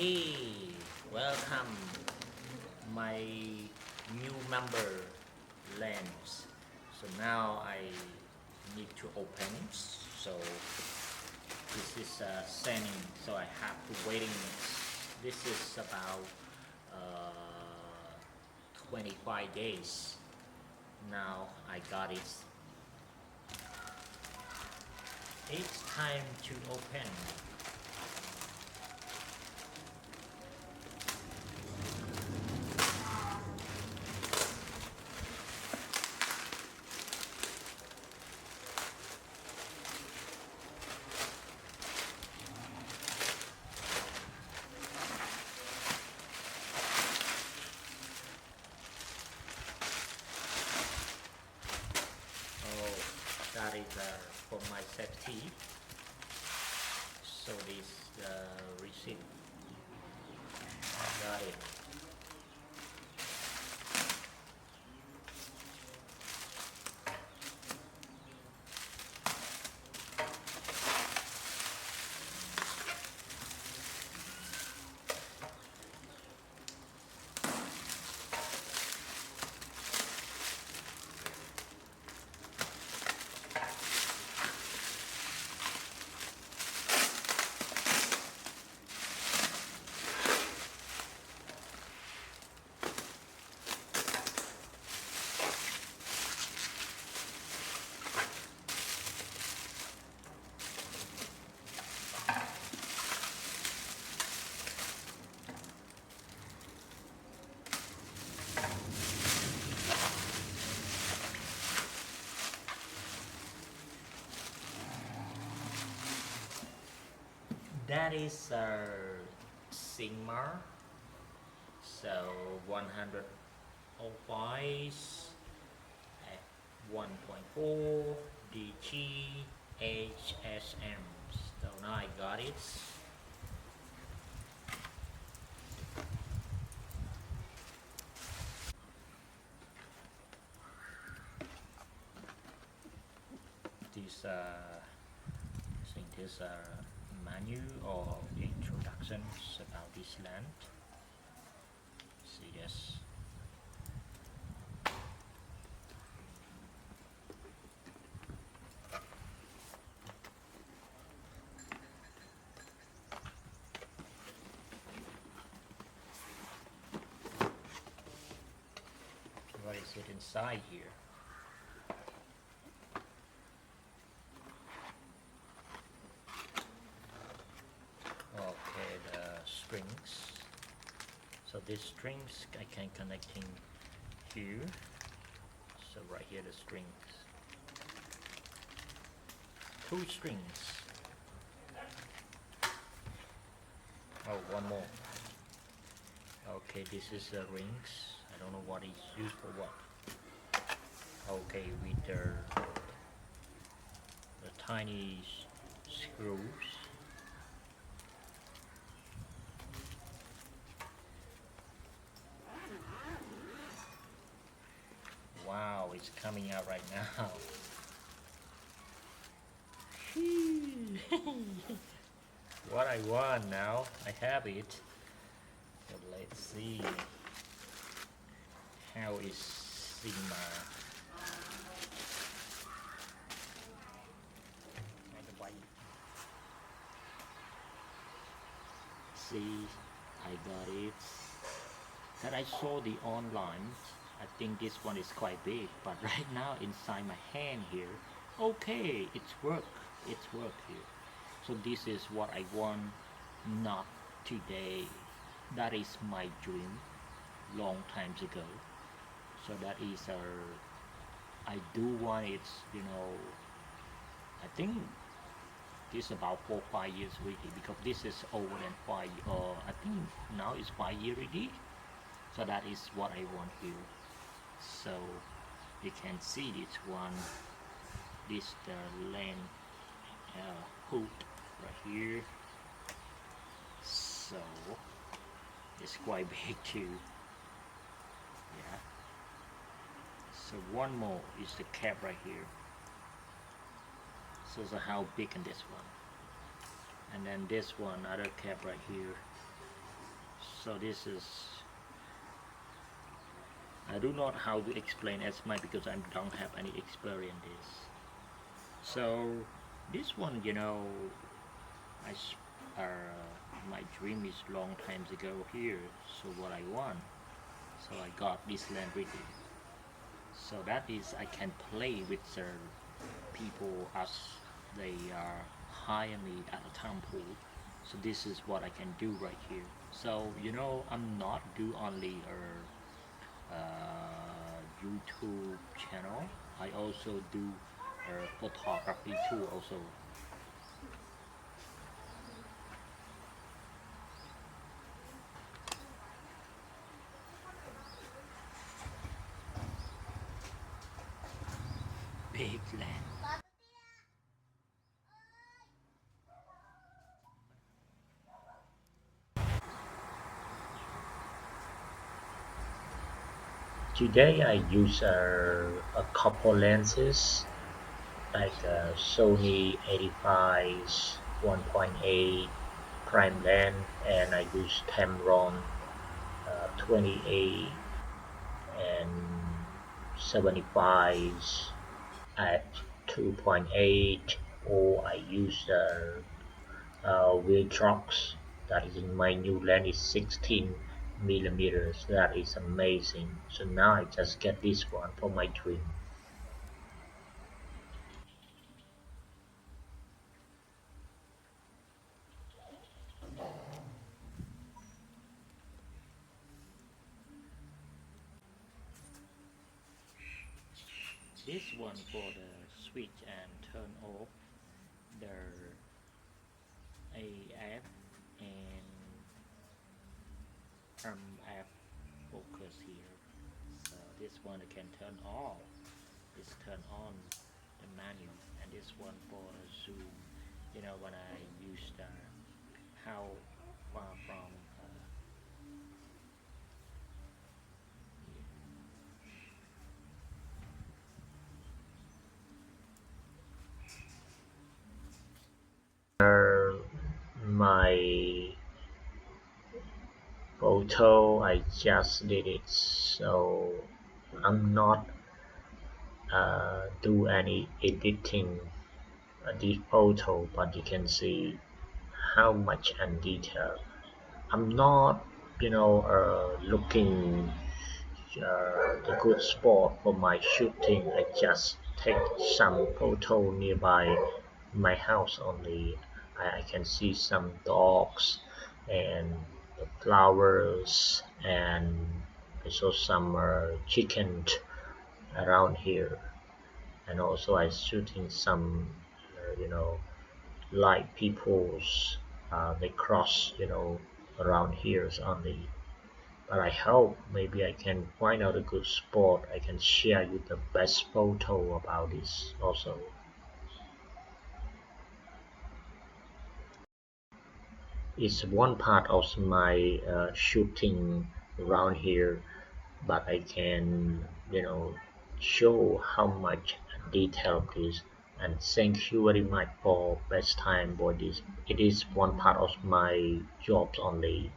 Hey, welcome my new member lens. So now I need to open. So this is sending. So I have to waiting. This is about uh, 25 days. Now I got it. It's time to open. That is for my safety. So this receipt, I got it. That is Sigma, so 105 F1.4 DG HSM. So now I got it. This I think this manual or introductions about this land. See this. What is it inside here? Okay, the strings. So these strings I can connecting here. So right here the strings. 2 strings. Oh, one more. Okay, this is the rings. I don't know what is used for what. Okay, with the tiny screws. Wow, it's coming out right now. What I want now, I have it. But let's see how is Sigma. See, I got it. That I saw the online. I think this one is quite big, but right now inside my hand here, okay, it's work here. So this is what I want, not today. That is my dream, long times ago. So that is I do want it, I think this is about 4-5 years already, because this is over than 5, or I think now it's 5 years already. So that is what I want here. So you can see this one, this the lens hood right here. So it's quite big too. Yeah. So one more is the cap right here. So how big in this one, and then this one other cap right here. So this is, I do not how to explain as much because I don't have any experience this. So this one, I my dream is long times ago here. So what I want, so I got this land ready. So that is I can play with the people as they hire me at a temple. So this is what I can do right here. So I'm not do only a YouTube channel. I also do photography too. Also, big land. Today I use a couple lenses like Sony 85 1.8 prime lens, and I use Tamron 28 and 75 at 2.8, or I use Viltrox that is in my new lens is 16 millimeters. That is amazing. So now I just get this one for my dream. This one for the switch and turn off the AF and AF focus here. So this one I can turn off. This turn on the menu, and this one for zoom. When I use the how far from my photo I just did it, so I'm not do any editing this photo, but you can see how much and detail. I'm not looking the good spot for my shooting. I just take some photo nearby my house only. I can see some dogs and the flowers, and also some chickens around here. And also I shooting some like people's they cross around here only. But I hope maybe I can find out a good spot. I can share you the best photo about this also. It's one part of my shooting around here, but I can show how much detail this. And thank you very much for best time for this. It is one part of my jobs only.